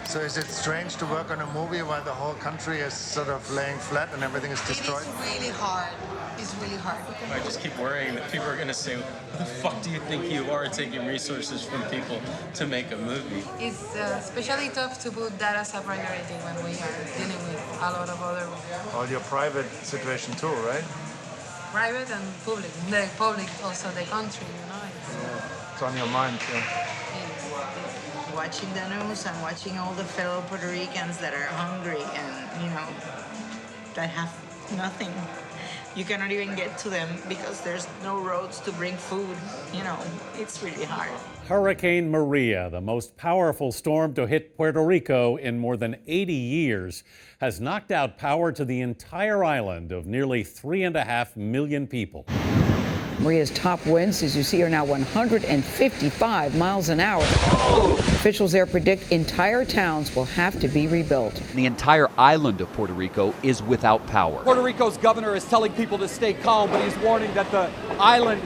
So is it strange to work on a movie while the whole country is sort of laying flat and everything is destroyed? It is really hard. It's really hard. I just keep worrying that people are going to say, "Who the fuck do you think you are, taking resources from people to make a movie?" It's especially tough to put that as a priority when we are dealing with a lot of other All your private situation too, right? private and public. The public also the country, you know. It's on your mind, yeah. Watching the news and watching all the fellow Puerto Ricans that are hungry and, you know, that have nothing. You cannot even get to them because there's no roads to bring food. You know, it's really hard. Hurricane Maria, the most powerful storm to hit Puerto Rico in more than 80 years, has knocked out power to the entire island of nearly 3.5 million people. Maria's top winds, as you see, are now 155 miles an hour. Officials there predict entire towns will have to be rebuilt. The entire island of Puerto Rico is without power. Puerto Rico's governor is telling people to stay calm, but he's warning that the island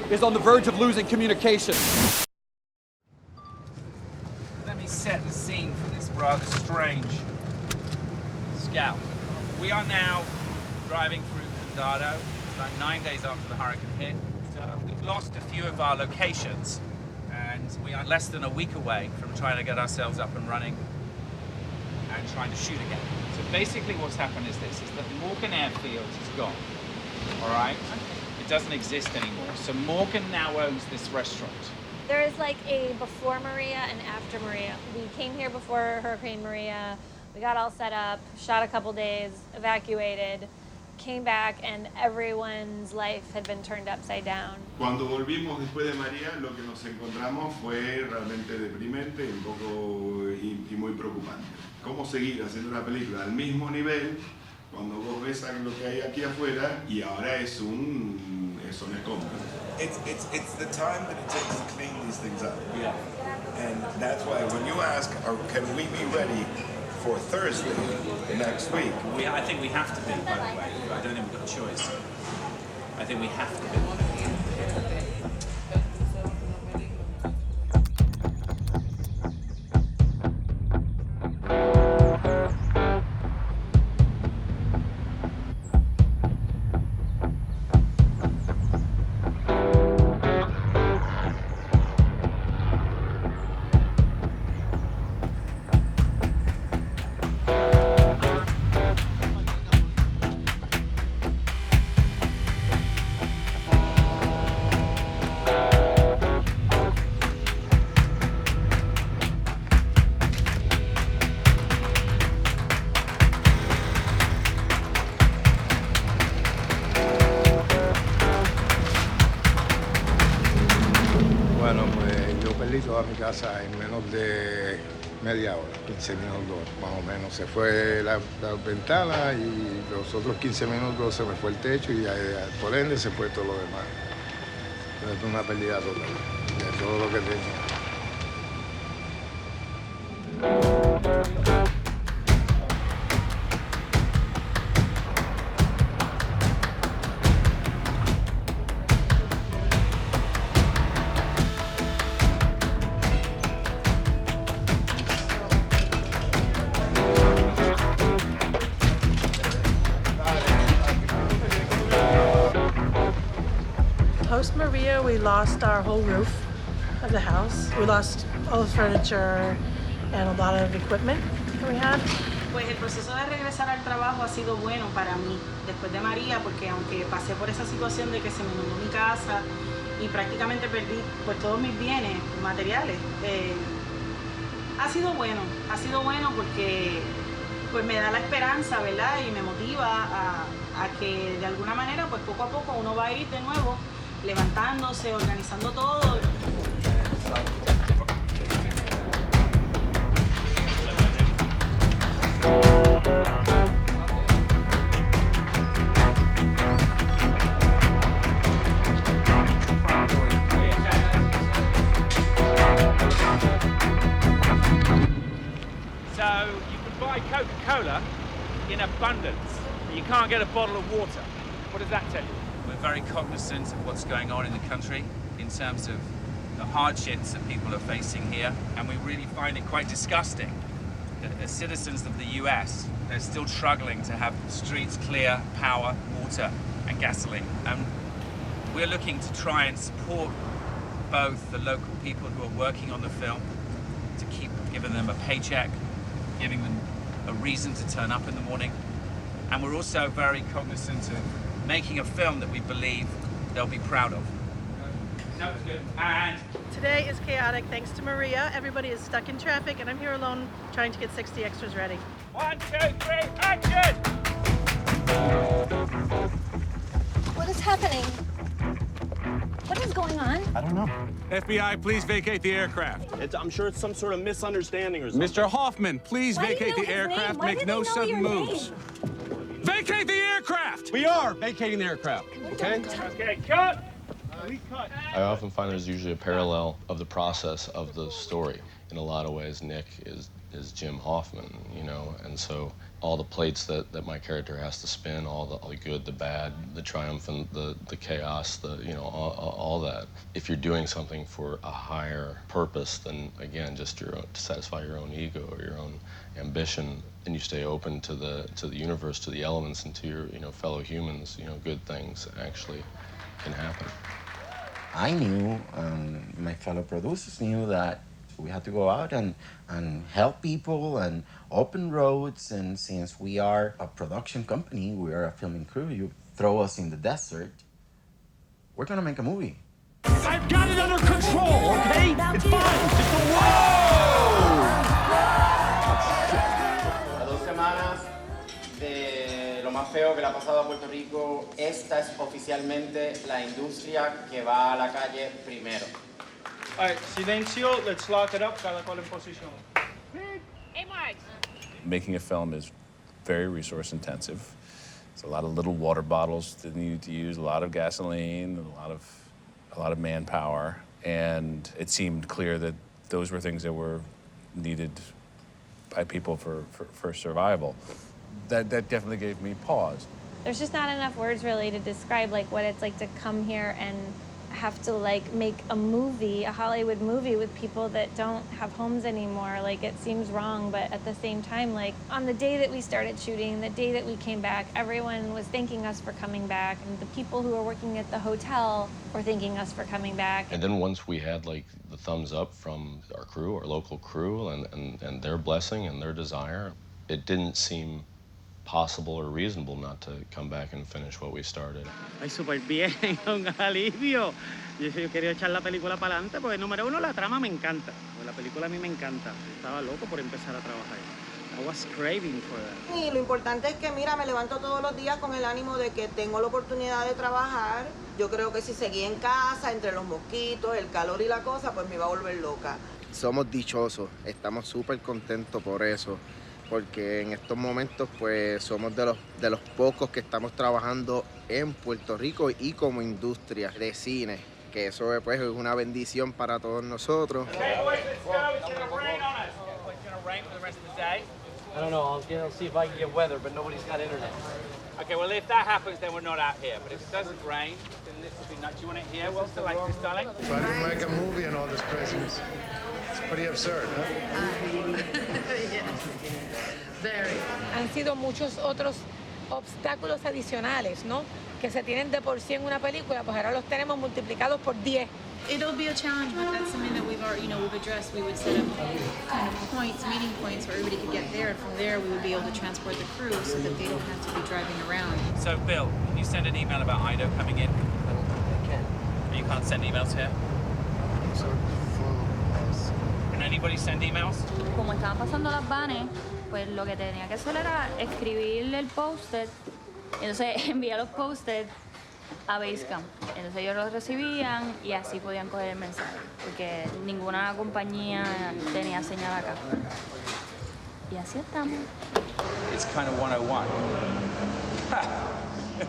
is on the verge of losing communication. Let me set the scene for this rather strange scout. We are now driving through Condado. About 9 days after the hurricane hit. We've lost a few of our locations, and we are less than a week away from trying to get ourselves up and running and trying to shoot again. So basically what's happened is this, is that Morgan Airfield is gone, all right? It doesn't exist anymore. So Morgan now owns this restaurant. There is like a before Maria and after Maria. We came here before Hurricane Maria. We got all set up, shot a couple days, evacuated, came back, and everyone's life had been turned upside down. Cuando volvimos después de María, lo que nos encontramos fue realmente deprimente, un poco y muy preocupante. ¿Cómo seguir haciendo una película al mismo nivel cuando vos ves lo que hay aquí afuera y ahora es un escombro? It's the time that it takes to clean these things up. Yeah. And that's why when you ask, can we be ready for Thursday next week? I think we have to be, by the way. I don't think we've got a choice. I think we have to be. A mi casa en menos de media hora, 15 minutos más o menos. Se fue la ventana y los otros 15 minutos se me fue el techo y por ende se fue todo lo demás. Es una pérdida total de todo lo que tenía. Post-Maria, we lost our whole roof of the house. We lost all the furniture and a lot of equipment that we had. Pues el proceso de regresar al trabajo ha sido bueno para mí después de María, porque aunque pasé por esa situación de que se me inundó mi casa y prácticamente perdí pues todos mis bienes materiales, ha sido bueno porque pues me da la esperanza, ¿verdad? Y me motiva a que de alguna manera pues poco a poco uno va a ir de nuevo levantándose, organizando todo. So you can buy Coca-Cola in abundance, but you can't get a bottle of water. What does that tell you? We're very cognizant of what's going on in the country in terms of the hardships that people are facing here, and we really find it quite disgusting as citizens of the US, they're still struggling to have streets clear, power, water, and gasoline. And we're looking to try and support both the local people who are working on the film, to keep giving them a paycheck, giving them a reason to turn up in the morning. And we're also very cognizant of making a film that we believe they'll be proud of. That was good. And Today is chaotic thanks to Maria. Everybody is stuck in traffic and I'm here alone trying to get 60 extras ready. 1, 2, 3, action! What is happening? What is going on? I don't know. FBI, please vacate the aircraft. I'm sure it's some sort of misunderstanding or something. Mr. Hoffman, please Why do vacate you know the his aircraft. name? Why Make do no they know sudden your moves. Vacate the aircraft! We are vacating the aircraft, okay? Okay, cut! I often find there's usually a parallel of the process of the story. In a lot of ways, Nick is Jim Hoffman, you know, and so all the plates that my character has to spin, all the good, the bad, the triumphant, the chaos, all that. If you're doing something for a higher purpose than, again, just your own, to satisfy your own ego or your own ambition, and you stay open to the universe, to the elements, and to your fellow humans, good things actually can happen. I knew, my fellow producers knew that we had to go out and help people and open roads. And since we are a production company, we are a filming crew, you throw us in the desert, we're gonna make a movie. I've got it under control, okay? It's fine. Just a whoa! A 2 semanas de lo más feo que le ha pasado a Puerto Rico, esta es oficialmente la industria que va a la calle primero. All right, silencio, let's lock it up, cada cual en posición. Hey, Mark. Making a film is very resource intensive. It's a lot of little water bottles that you need to use, a lot of gasoline, a lot of manpower, and it seemed clear that those were things that were needed by people for survival. That definitely gave me pause. There's just not enough words really to describe what it's like to come here and have to make a movie, a Hollywood movie with people that don't have homes anymore. It seems wrong, but at the same time, on the day that we started shooting, the day that we came back, everyone was thanking us for coming back, and the people who were working at the hotel were thanking us for coming back. And then once we had the thumbs up from our crew, our local crew, and their blessing and their desire, it didn't seem possible or reasonable not to come back and finish what we started. Ay, súper bien, un alivio. Yo quería echar la película para adelante porque, número uno, la trama me encanta. La película a mí me encanta. Estaba loco por empezar a trabajar. I was craving for that. Y lo importante es que, mira, me levanto todos los días con el ánimo de que tengo la oportunidad de trabajar. Yo creo que si seguía en casa, entre los mosquitos, el calor y la cosa, pues me iba a volver loca. Somos dichosos, estamos súper contentos por eso, porque en estos momentos pues somos de los pocos que estamos trabajando en Puerto Rico y como industria de cine, que eso pues es una bendición para todos nosotros. I don't know, I'll see if I can get weather, but nobody's got internet. Okay, well, if that happens, then we're not out here. But if it doesn't rain, then this will be nuts. Do you want it here? What's the like this, darling? Trying to make a movie and all this craziness. It's pretty absurd, huh? Han sido muchos otros obstáculos adicionales, ¿no? Que se tienen de por sí en una película, pues ahora los tenemos multiplicados por 10. It'll be a challenge, but that's something that we've already, we've addressed. We would set up kind of points, meeting points, where everybody could get there, and from there we would be able to transport the crew so that they don't have to be driving around. So, Bill, can you send an email about Ido coming in? I can. You can't send emails here? Can anybody send emails? Como estaban pasando las vanes, pues lo que tenía que hacer era escribir el post-it, entonces enviar los post-it a Basecamp. Entonces ellos los recibían y así podían coger el mensaje, porque ninguna compañía tenía señal acá. Y así estamos. It's kind of 101.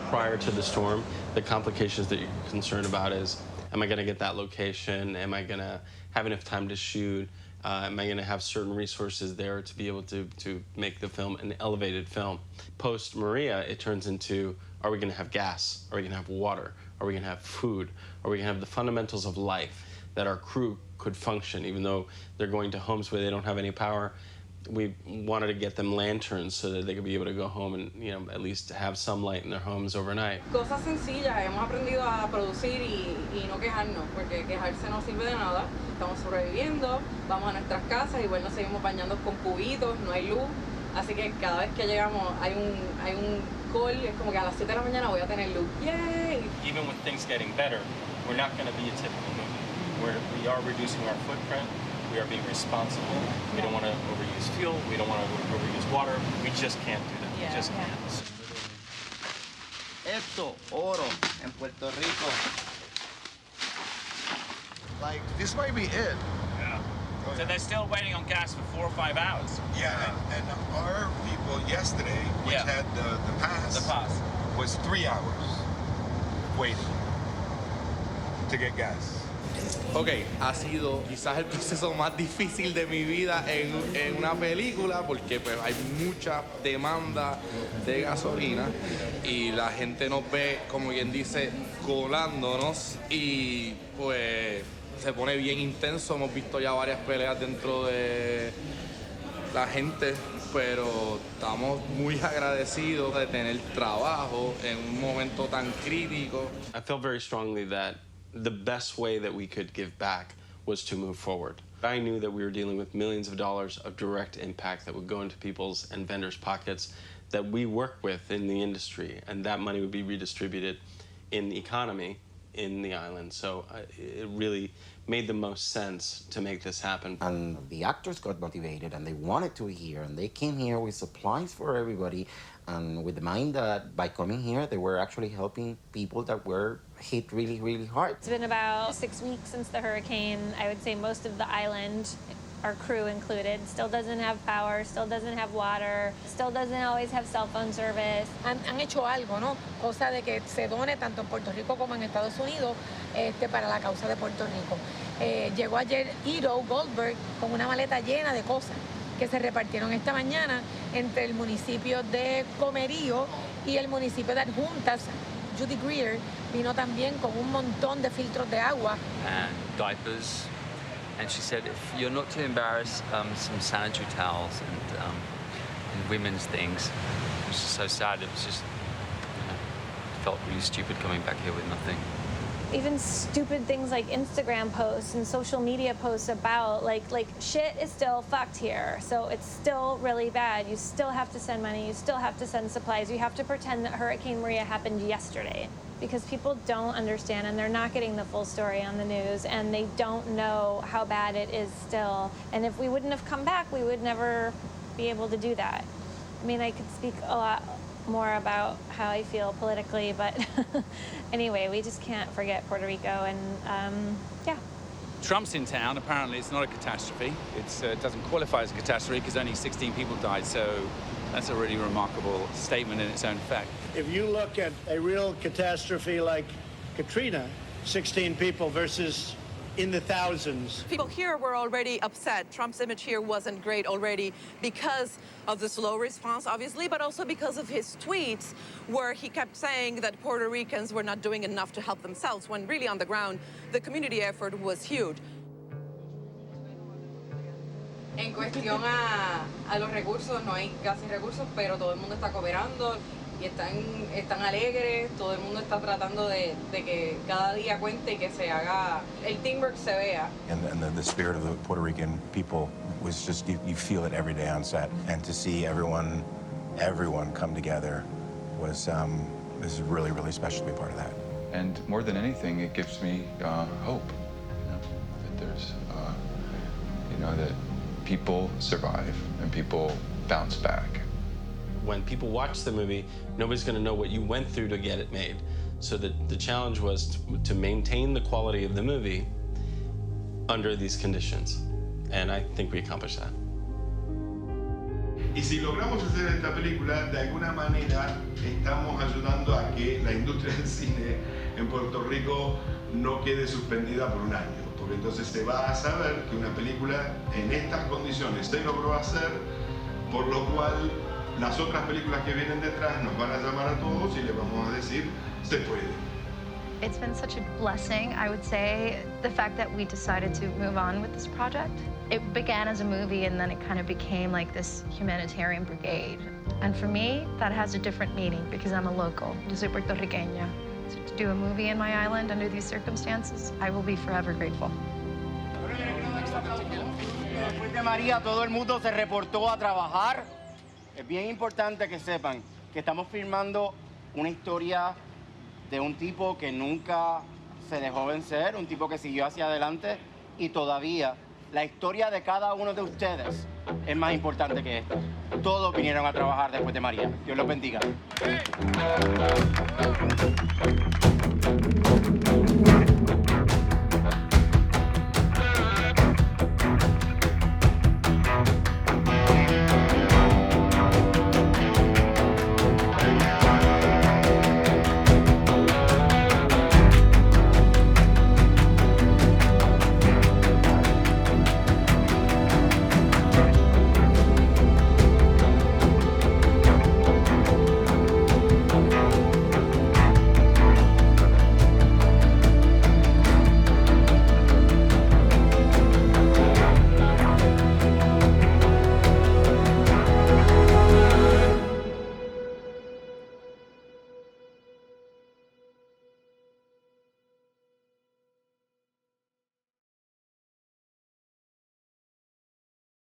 Prior to the storm, the complications that you're concerned about is, am I going to get that location? Am I going to have enough time to shoot? Am I going to have certain resources there to be able to make the film an elevated film? Post Maria, it turns into, are we going to have gas? Are we going to have water? Are we going to have food? Are we going to have the fundamentals of life that our crew could function, even though they're going to homes where they don't have any power? we wanted to get them lanterns so that they could be able to go home and, you know, at least have some light in their homes overnight. Cosas sencillas, hemos aprendido a producir y no quejarnos, porque quejarse no sirve de nada. Estamos sobreviviendo, vamos a nuestras casas, igual nos seguimos bañando con cubitos, no hay luz. Así que cada vez que llegamos hay un call, es como que a las 7 de la mañana voy a tener luz. Yay! Even with things getting better, we're not going to be a typical movie. We are reducing our footprint. We are being responsible. We don't want to overuse fuel. We don't want to overuse water. We just can't do that. We just can't. Esto, oro, en Puerto Rico. Like, this might be it. Yeah. So they're still waiting on gas for 4 or 5 hours. Yeah, and our people yesterday, which had the pass, was 3 hours waiting to get gas. Ok, ha sido quizás el proceso más difícil de mi vida en una película porque pues hay mucha demanda de gasolina y la gente nos ve, como quien dice, colándonos y pues se pone bien intenso. Hemos visto ya varias peleas dentro de la gente, pero estamos muy agradecidos de tener trabajo en un momento tan crítico. I felt very strongly that the best way that we could give back was to move forward. I knew that we were dealing with millions of dollars of direct impact that would go into people's and vendors' pockets that we work with in the industry, and that money would be redistributed in the economy in the island. So it really made the most sense to make this happen. And the actors got motivated and they wanted to be here, and they came here with supplies for everybody and with the mind that by coming here they were actually helping people that were hit really, really hard. It's been about 6 weeks since the hurricane. I would say most of the island, our crew included, still doesn't have power, still doesn't have water, still doesn't always have cell phone service. Han hecho algo, ¿no? Cosa de que se done tanto en Puerto Rico como en Estados Unidos para la causa de Puerto Rico. Llegó ayer Ido Goldberg con una maleta llena de cosas que se repartieron esta mañana entre el municipio de Comerío y el municipio de Adjuntas. Judy Greer vino también con un montón de filtros de agua. And diapers. And she said, if you're not too embarrassed, some sanitary towels and women's things. It was just so sad. It was just, felt really stupid coming back here with nothing. Even stupid things like Instagram posts and social media posts about like shit is still fucked here. So it's still really bad. You still have to send money. You still have to send supplies. You have to pretend that Hurricane Maria happened yesterday because people don't understand and they're not getting the full story on the news and they don't know how bad it is still. And if we wouldn't have come back, we would never be able to do that. I mean, I could speak a lot more about how I feel politically, but anyway, we just can't forget Puerto Rico, and yeah. Trump's in town. Apparently, it's not a catastrophe. It doesn't qualify as a catastrophe because only 16 people died, so that's a really remarkable statement in its own fact. If you look at a real catastrophe like Katrina, 16 people versus in the thousands. People here were already upset. Trump's image here wasn't great already because of the slow response, obviously, but also because of his tweets where he kept saying that Puerto Ricans were not doing enough to help themselves, when really on the ground, the community effort was huge. En cuestión a los recursos, no hay casi recursos, pero todo el mundo está cooperando y están alegres, todo el mundo está tratando de que cada día cuente y que se haga, el teamwork se vea. And the spirit of the Puerto Rican people was just, you feel it every day on set. And to see everyone come together was, this is really, really special to be part of that. And more than anything, it gives me hope, that there's, that people survive and people bounce back. When people watch the movie, nobody's going to know what you went through to get it made. So the challenge was to maintain the quality of the movie under these conditions. And I think we accomplished that. Y si logramos hacer esta película, de alguna manera estamos ayudando a que la industria del cine en Puerto Rico no quede suspendida por un año. Porque entonces se va a saber que una película en estas condiciones se logró hacer, por lo cual las otras películas que vienen detrás nos van a llamar a todos y les vamos a decir, se puede. It's been such a blessing, I would say, the fact that we decided to move on with this project. It began as a movie, and then it kind of became like this humanitarian brigade. And for me, that has a different meaning because I'm a local. Yo soy puertorriqueña. So to do a movie in my island under these circumstances, I will be forever grateful. Después de María, todo el mundo se reportó a trabajar. Es bien importante que sepan que estamos filmando una historia de un tipo que nunca se dejó vencer, un tipo que siguió hacia adelante, y todavía la historia de cada uno de ustedes es más importante que esta. Todos vinieron a trabajar después de María. Dios los bendiga.